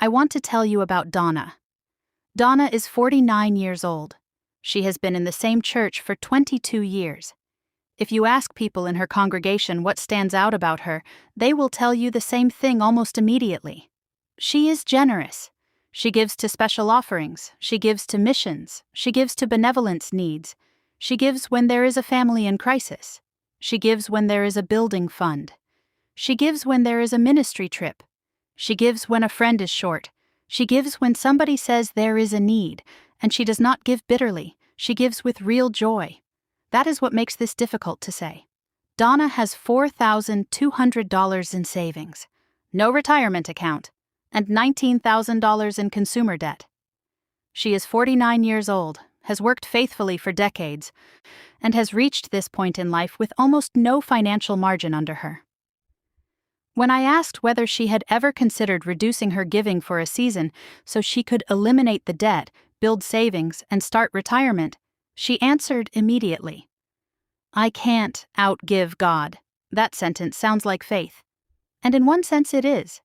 I want to tell you about Donna. Donna is 49 years old. She has been in the same church for 22 years. If you ask people in her congregation what stands out about her, they will tell you the same thing almost immediately. She is generous. She gives to special offerings, she gives to missions, she gives to benevolence needs, she gives when there is a family in crisis, she gives when there is a building fund, she gives when there is a ministry trip, she gives when a friend is short, she gives when somebody says there is a need, and she does not give bitterly, she gives with real joy. That is what makes this difficult to say. Donna has $4,200 in savings, no retirement account, and $19,000 in consumer debt. She is 49 years old, has worked faithfully for decades, and has reached this point in life with almost no financial margin under her. When I asked whether she had ever considered reducing her giving for a season so she could eliminate the debt, build savings, and start retirement, she answered immediately. I can't outgive God. That sentence sounds like faith. And in one sense it is.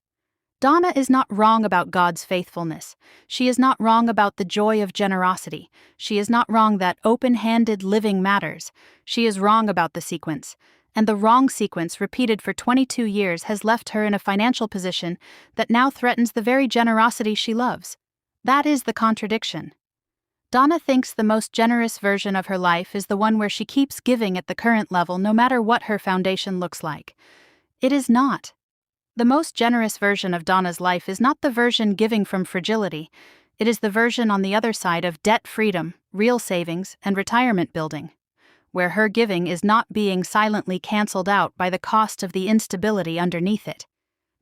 Donna is not wrong about God's faithfulness. She is not wrong about the joy of generosity. She is not wrong that open-handed living matters. She is wrong about the sequence. And the wrong sequence repeated for 22 years has left her in a financial position that now threatens the very generosity she loves. That is the contradiction. Donna thinks the most generous version of her life is the one where she keeps giving at the current level no matter what her foundation looks like. It is not. The most generous version of Donna's life is not the version giving from fragility. It is the version on the other side of debt freedom, real savings, and retirement building, where her giving is not being silently canceled out by the cost of the instability underneath it.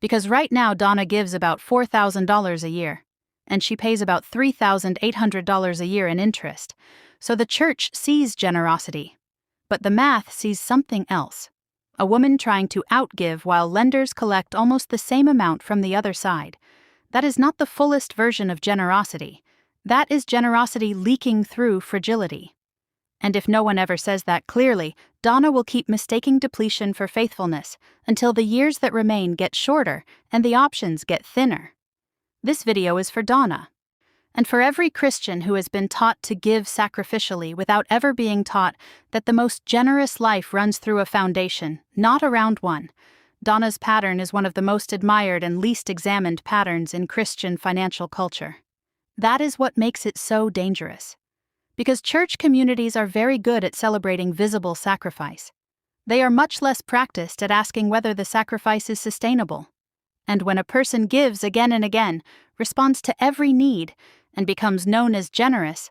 Because right now Donna gives about $4,000 a year, and she pays about $3,800 a year in interest. So the church sees generosity, but the math sees something else. A woman trying to outgive while lenders collect almost the same amount from the other side. That is not the fullest version of generosity. That is generosity leaking through fragility. And if no one ever says that clearly, Donna will keep mistaking depletion for faithfulness until the years that remain get shorter and the options get thinner. This video is for Donna, and for every Christian who has been taught to give sacrificially without ever being taught that the most generous life runs through a foundation, not around one. Donna's pattern is one of the most admired and least examined patterns in Christian financial culture. That is what makes it so dangerous. Because church communities are very good at celebrating visible sacrifice. They are much less practiced at asking whether the sacrifice is sustainable. And when a person gives again and again, responds to every need, and becomes known as generous,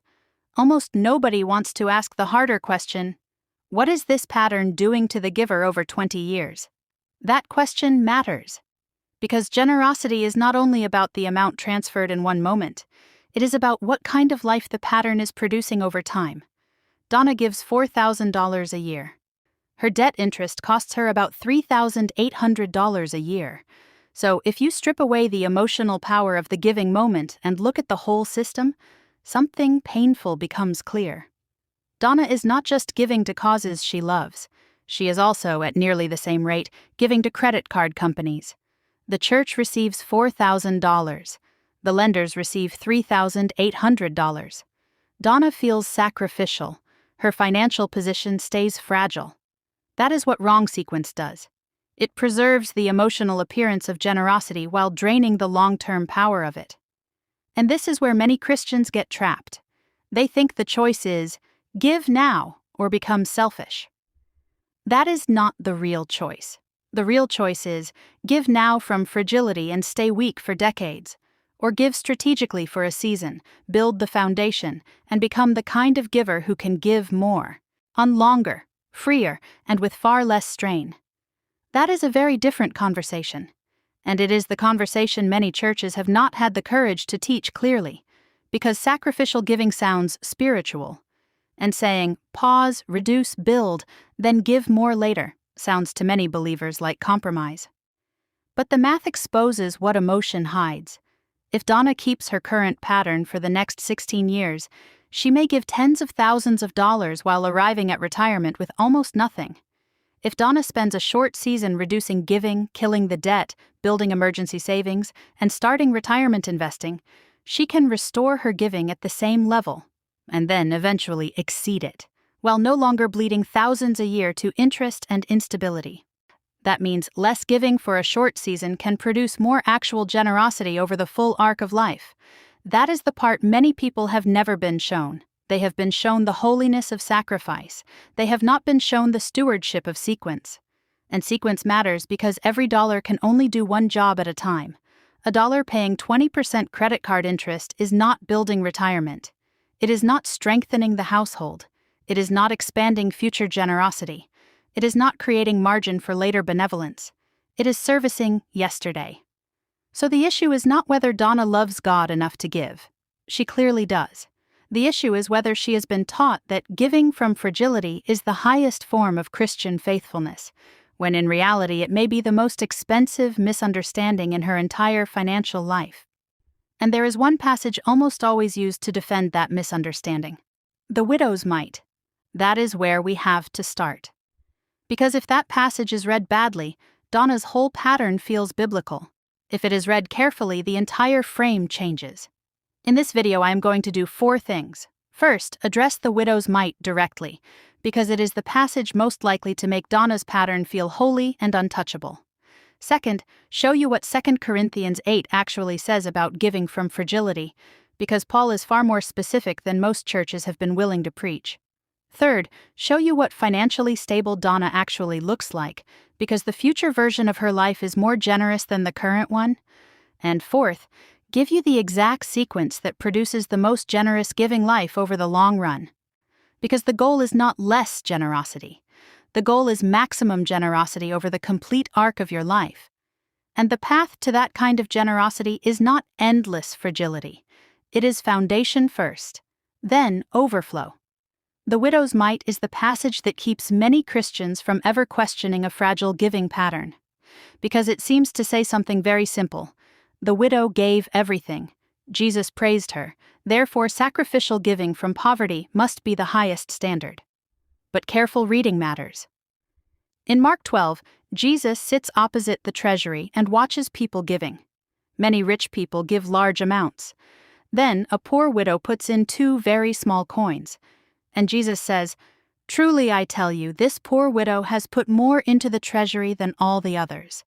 almost nobody wants to ask the harder question, what is this pattern doing to the giver over 20 years? That question matters. Because generosity is not only about the amount transferred in one moment, it is about what kind of life the pattern is producing over time. Donna gives $4,000 a year. Her debt interest costs her about $3,800 a year. So if you strip away the emotional power of the giving moment and look at the whole system, something painful becomes clear. Donna is not just giving to causes she loves. She is also, at nearly the same rate, giving to credit card companies. The church receives $4,000. The lenders receive $3,800. Donna feels sacrificial. Her financial position stays fragile. That is what wrong sequence does. It preserves the emotional appearance of generosity while draining the long-term power of it. And this is where many Christians get trapped. They think the choice is, give now or become selfish. That is not the real choice. The real choice is, give now from fragility and stay weak for decades, or give strategically for a season, build the foundation, and become the kind of giver who can give more, on longer, freer, and with far less strain. That is a very different conversation, and it is the conversation many churches have not had the courage to teach clearly, because sacrificial giving sounds spiritual, and saying, pause, reduce, build, then give more later, sounds to many believers like compromise. But the math exposes what emotion hides. If Donna keeps her current pattern for the next 16 years, she may give tens of thousands of dollars while arriving at retirement with almost nothing. If Donna spends a short season reducing giving, killing the debt, building emergency savings, and starting retirement investing, she can restore her giving at the same level, and then eventually exceed it, while no longer bleeding thousands a year to interest and instability. That means less giving for a short season can produce more actual generosity over the full arc of life. That is the part many people have never been shown. They have been shown the holiness of sacrifice. They have not been shown the stewardship of sequence. And sequence matters because every dollar can only do one job at a time. A dollar paying 20% credit card interest is not building retirement. It is not strengthening the household. It is not expanding future generosity. It is not creating margin for later benevolence. It is servicing yesterday. So the issue is not whether Donna loves God enough to give. She clearly does. The issue is whether she has been taught that giving from fragility is the highest form of Christian faithfulness, when in reality it may be the most expensive misunderstanding in her entire financial life. And there is one passage almost always used to defend that misunderstanding. The widow's mite. That is where we have to start. Because if that passage is read badly, Donna's whole pattern feels biblical. If it is read carefully, the entire frame changes. In this video, I am going to do 4 things. First, address the widow's mite directly, because it is the passage most likely to make Donna's pattern feel holy and untouchable. Second, show you what 2 Corinthians 8 actually says about giving from fragility, because Paul is far more specific than most churches have been willing to preach. Third, show you what financially stable Donna actually looks like, because the future version of her life is more generous than the current one. And fourth, give you the exact sequence that produces the most generous giving life over the long run. Because the goal is not less generosity. The goal is maximum generosity over the complete arc of your life. And the path to that kind of generosity is not endless fragility. It is foundation first, then overflow. The widow's mite is the passage that keeps many Christians from ever questioning a fragile giving pattern. Because it seems to say something very simple. The widow gave everything. Jesus praised her. Therefore, sacrificial giving from poverty must be the highest standard. But careful reading matters. In Mark 12, Jesus sits opposite the treasury and watches people giving. Many rich people give large amounts. Then, a poor widow puts in 2 very small coins. And Jesus says, "Truly I tell you, this poor widow has put more into the treasury than all the others.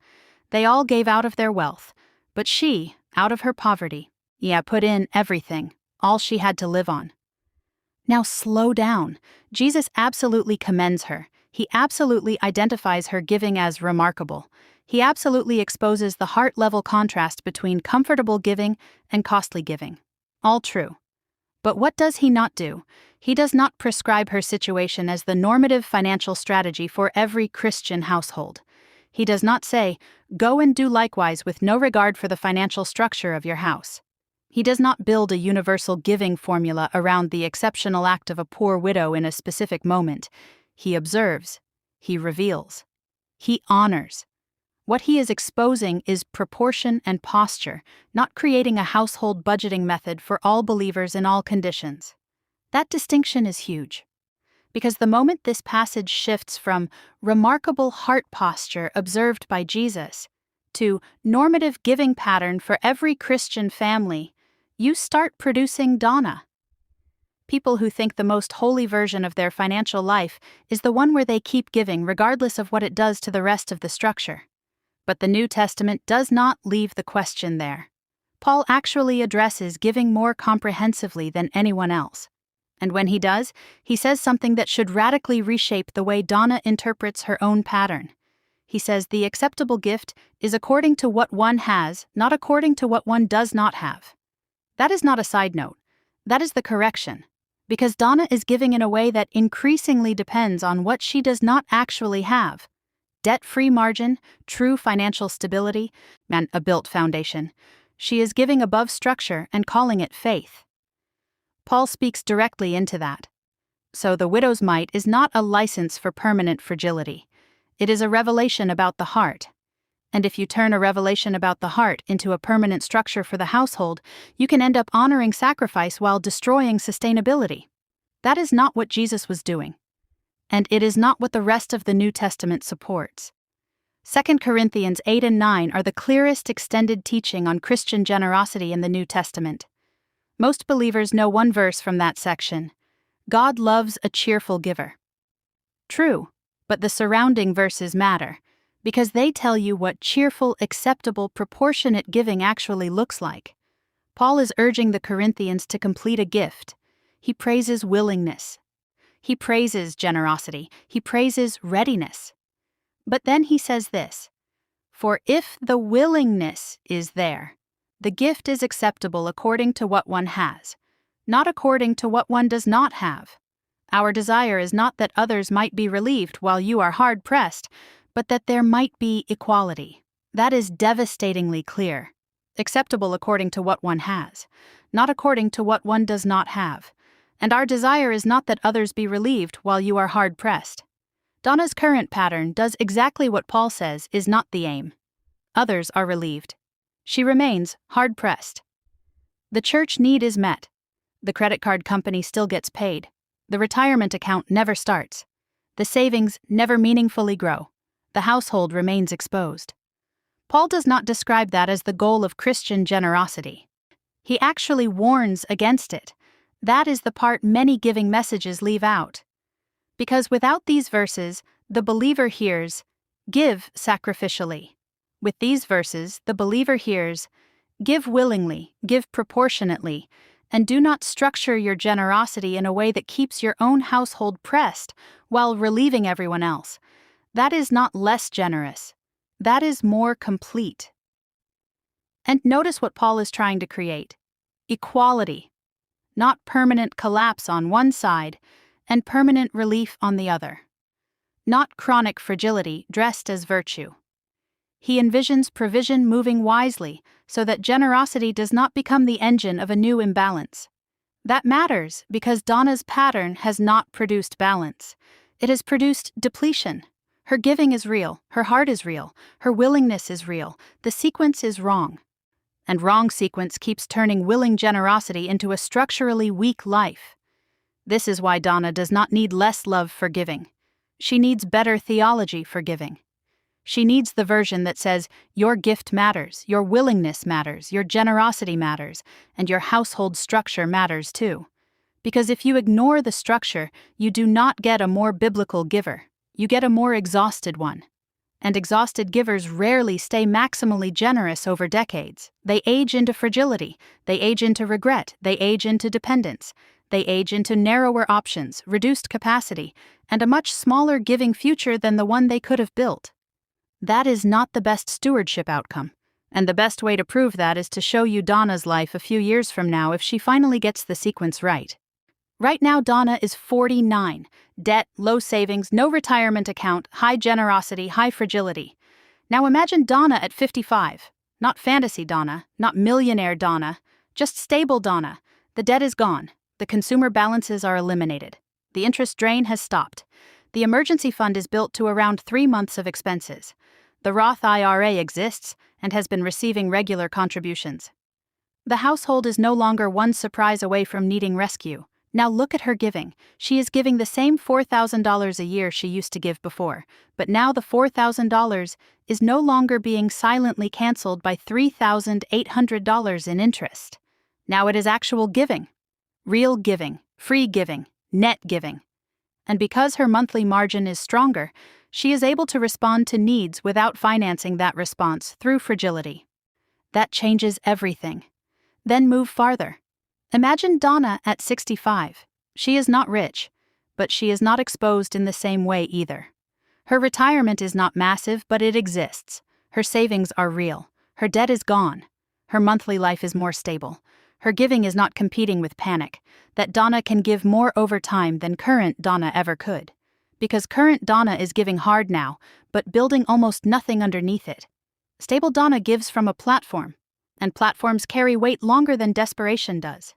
They all gave out of their wealth, but she, out of her poverty, put in everything, all she had to live on." Now slow down. Jesus absolutely commends her. He absolutely identifies her giving as remarkable. He absolutely exposes the heart-level contrast between comfortable giving and costly giving. All true. But what does he not do? He does not prescribe her situation as the normative financial strategy for every Christian household. He does not say, "Go and do likewise with no regard for the financial structure of your house." He does not build a universal giving formula around the exceptional act of a poor widow in a specific moment. He observes. He reveals. He honors. What he is exposing is proportion and posture, not creating a household budgeting method for all believers in all conditions. That distinction is huge. Because the moment this passage shifts from remarkable heart posture observed by Jesus to normative giving pattern for every Christian family, you start producing Donna. People who think the most holy version of their financial life is the one where they keep giving regardless of what it does to the rest of the structure. But the New Testament does not leave the question there. Paul actually addresses giving more comprehensively than anyone else. And when he does, he says something that should radically reshape the way Donna interprets her own pattern. He says the acceptable gift is according to what one has, not according to what one does not have. That is not a side note. That is the correction. Because Donna is giving in a way that increasingly depends on what she does not actually have. Debt-free margin, true financial stability, and a built foundation. She is giving above structure and calling it faith. Paul speaks directly into that. So the widow's mite is not a license for permanent fragility. It is a revelation about the heart. And if you turn a revelation about the heart into a permanent structure for the household, you can end up honoring sacrifice while destroying sustainability. That is not what Jesus was doing. and it is not what the rest of the New Testament supports. 2 Corinthians 8 and 9 are the clearest extended teaching on Christian generosity in the New Testament. Most believers know one verse from that section: God loves a cheerful giver. True, but the surrounding verses matter, because they tell you what cheerful, acceptable, proportionate giving actually looks like. Paul is urging the Corinthians to complete a gift. He praises willingness. He praises generosity. He praises readiness. But then he says this: for if the willingness is there, the gift is acceptable according to what one has, not according to what one does not have. Our desire is not that others might be relieved while you are hard-pressed, but that there might be equality. That is devastatingly clear. Acceptable according to what one has, not according to what one does not have. And our desire is not that others be relieved while you are hard-pressed. Donna's current pattern does exactly what Paul says is not the aim. Others are relieved. She remains hard-pressed. The church need is met. The credit card company still gets paid. The retirement account never starts. The savings never meaningfully grow. The household remains exposed. Paul does not describe that as the goal of Christian generosity. He actually warns against it. That is the part many giving messages leave out. Because without these verses, the believer hears, give sacrificially. With these verses, the believer hears, give willingly, give proportionately, and do not structure your generosity in a way that keeps your own household pressed while relieving everyone else. That is not less generous. That is more complete. And notice what Paul is trying to create: equality, not permanent collapse on one side and permanent relief on the other. Not chronic fragility dressed as virtue. He envisions provision moving wisely so that generosity does not become the engine of a new imbalance. That matters because Donna's pattern has not produced balance. It has produced depletion. Her giving is real, her heart is real, her willingness is real, the sequence is wrong. And wrong sequence keeps turning willing generosity into a structurally weak life. This is why Donna does not need less love for giving. She needs better theology for giving. She needs the version that says, your gift matters, your willingness matters, your generosity matters, and your household structure matters too. Because if you ignore the structure, you do not get a more biblical giver. You get a more exhausted one. And exhausted givers rarely stay maximally generous over decades. They age into fragility, they age into regret, they age into dependence, they age into narrower options, reduced capacity, and a much smaller giving future than the one they could have built. That is not the best stewardship outcome. And the best way to prove that is to show you Donna's life a few years from now if she finally gets the sequence right. Right now, Donna is 49. Debt, low savings, no retirement account, high generosity, high fragility. Now imagine Donna at 55. Not fantasy Donna, not millionaire Donna, just stable Donna. The debt is gone. The consumer balances are eliminated. The interest drain has stopped. The emergency fund is built to around 3 months of expenses. The Roth IRA exists and has been receiving regular contributions. The household is no longer one surprise away from needing rescue. Now look at her giving. She is giving the same $4,000 a year she used to give before, but now the $4,000 is no longer being silently canceled by $3,800 in interest. Now it is actual giving. Real giving, free giving, net giving. And because her monthly margin is stronger, she is able to respond to needs without financing that response through fragility. That changes everything. Then move farther. Imagine Donna at 65. She is not rich, but she is not exposed in the same way either. Her retirement is not massive, but it exists. Her savings are real. Her debt is gone. Her monthly life is more stable. Her giving is not competing with panic. That Donna can give more over time than current Donna ever could. Because current Donna is giving hard now, but building almost nothing underneath it. Stable Donna gives from a platform, and platforms carry weight longer than desperation does.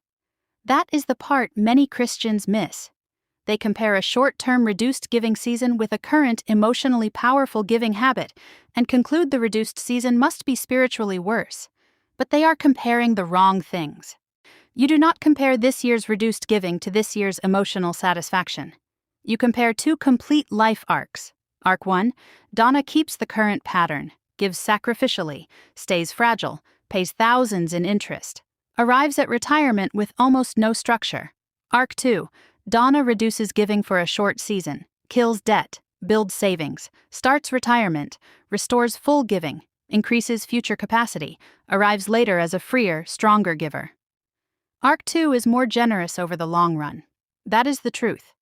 That is the part many Christians miss. They compare a short-term reduced giving season with a current emotionally powerful giving habit and conclude the reduced season must be spiritually worse. But they are comparing the wrong things. You do not compare this year's reduced giving to this year's emotional satisfaction. You compare two complete life arcs. Arc 1, Donna keeps the current pattern, gives sacrificially, stays fragile, pays thousands in interest, arrives at retirement with almost no structure. Arc 2, Donna reduces giving for a short season, kills debt, builds savings, starts retirement, restores full giving, increases future capacity, arrives later as a freer, stronger giver. Arc 2 is more generous over the long run. That is the truth.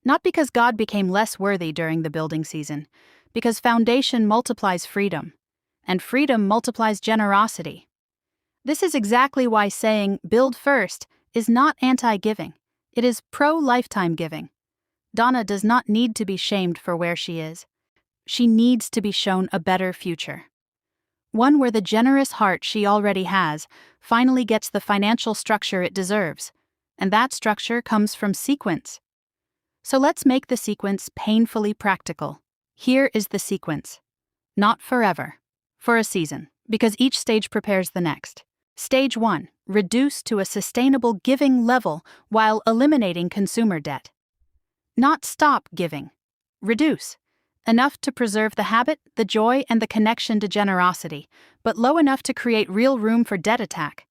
Not because God became less worthy during the building season, because foundation multiplies freedom, and freedom multiplies generosity. This is exactly why saying, build first, is not anti-giving. It is pro-lifetime giving. Donna does not need to be shamed for where she is. She needs to be shown a better future. One where the generous heart she already has finally gets the financial structure it deserves, and that structure comes from sequence. So let's make the sequence painfully practical. Here is the sequence. Not forever. For a season, because each stage prepares the next. Stage 1, reduce to a sustainable giving level while eliminating consumer debt. Not stop giving. Reduce. Enough to preserve the habit, the joy, and the connection to generosity, but low enough to create real room for debt attack.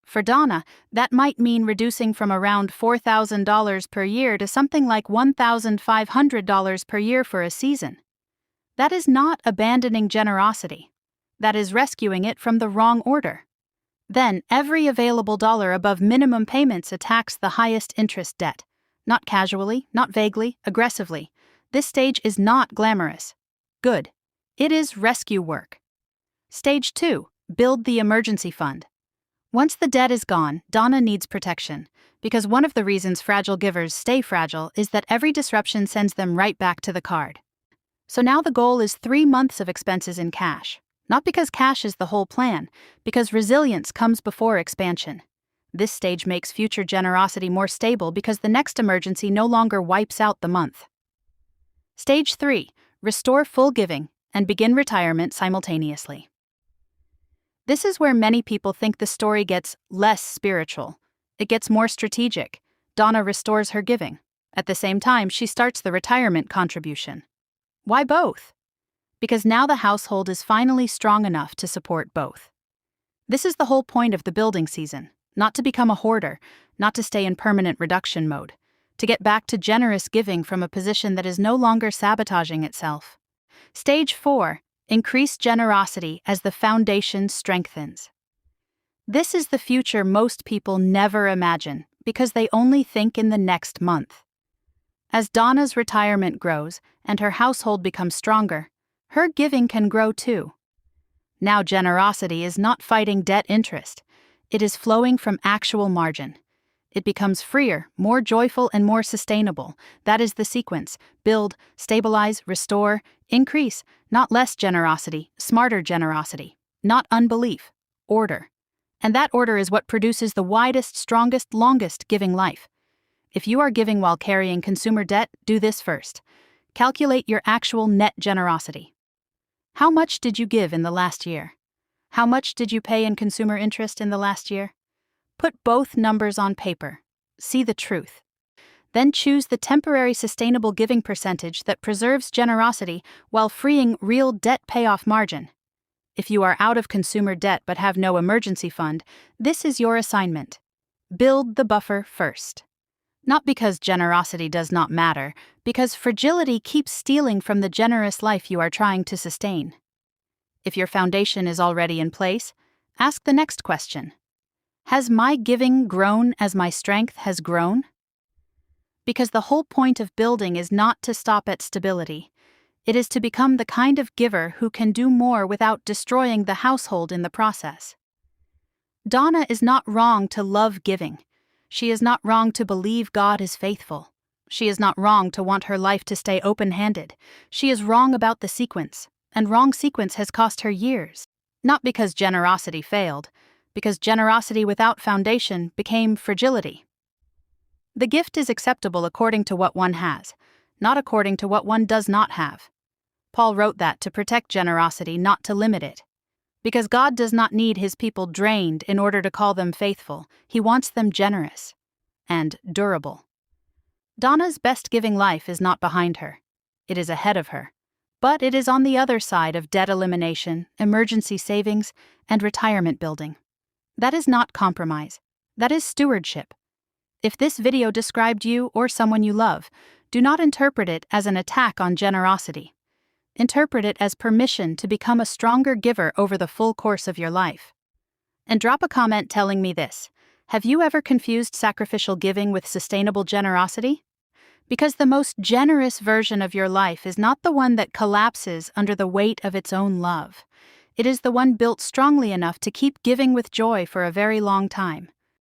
For Donna, that might mean reducing from around $4,000 per year to something like $1,500 per year for a season. That is not abandoning generosity. That is rescuing it from the wrong order. Then, every available dollar above minimum payments attacks the highest interest debt. Not casually, not vaguely, aggressively. This stage is not glamorous. Good. It is rescue work. Stage 2, build the emergency fund. Once the debt is gone, Donna needs protection, because one of the reasons fragile givers stay fragile is that every disruption sends them right back to the card. So now the goal is 3 months of expenses in cash. Not because cash is the whole plan, because resilience comes before expansion. This stage makes future generosity more stable because the next emergency no longer wipes out the month. Stage 3, restore full giving and begin retirement simultaneously. This is where many people think the story gets less spiritual. It gets more strategic. Donna restores her giving. At the same time, she starts the retirement contribution. Why both? Because now the household is finally strong enough to support both. This is the whole point of the building season, not to become a hoarder, not to stay in permanent reduction mode, to get back to generous giving from a position that is no longer sabotaging itself. Stage 4, increase generosity as the foundation strengthens. This is the future most people never imagine because they only think in the next month. As Donna's retirement grows and her household becomes stronger, her giving can grow too. Now generosity is not fighting debt interest. It is flowing from actual margin. It becomes freer, more joyful, and more sustainable. That is the sequence. Build, stabilize, restore, increase. Not less generosity, smarter generosity. Not unbelief, order. And that order is what produces the widest, strongest, longest giving life. If you are giving while carrying consumer debt, do this first. Calculate your actual net generosity. How much did you give in the last year? How much did you pay in consumer interest in the last year? Put both numbers on paper. See the truth. Then choose the temporary sustainable giving percentage that preserves generosity while freeing real debt payoff margin. If you are out of consumer debt but have no emergency fund, this is your assignment. Build the buffer first. Not because generosity does not matter, because fragility keeps stealing from the generous life you are trying to sustain. If your foundation is already in place, ask the next question. Has my giving grown as my strength has grown? Because the whole point of building is not to stop at stability. It is to become the kind of giver who can do more without destroying the household in the process. Donna is not wrong to love giving. She is not wrong to believe God is faithful. She is not wrong to want her life to stay open-handed. She is wrong about the sequence, and wrong sequence has cost her years. Not because generosity failed, because generosity without foundation became fragility. The gift is acceptable according to what one has, not according to what one does not have. Paul wrote that to protect generosity, not to limit it. Because God does not need his people drained in order to call them faithful. He wants them generous and durable. Donna's best giving life is not behind her. It is ahead of her. But it is on the other side of debt elimination, emergency savings, and retirement building. That is not compromise. That is stewardship. If this video described you or someone you love, do not interpret it as an attack on generosity. Interpret it as permission to become a stronger giver over the full course of your life. And drop a comment telling me this: have you ever confused sacrificial giving with sustainable generosity? Because the most generous version of your life is not the one that collapses under the weight of its own love. It is the one built strongly enough to keep giving with joy for a very long time.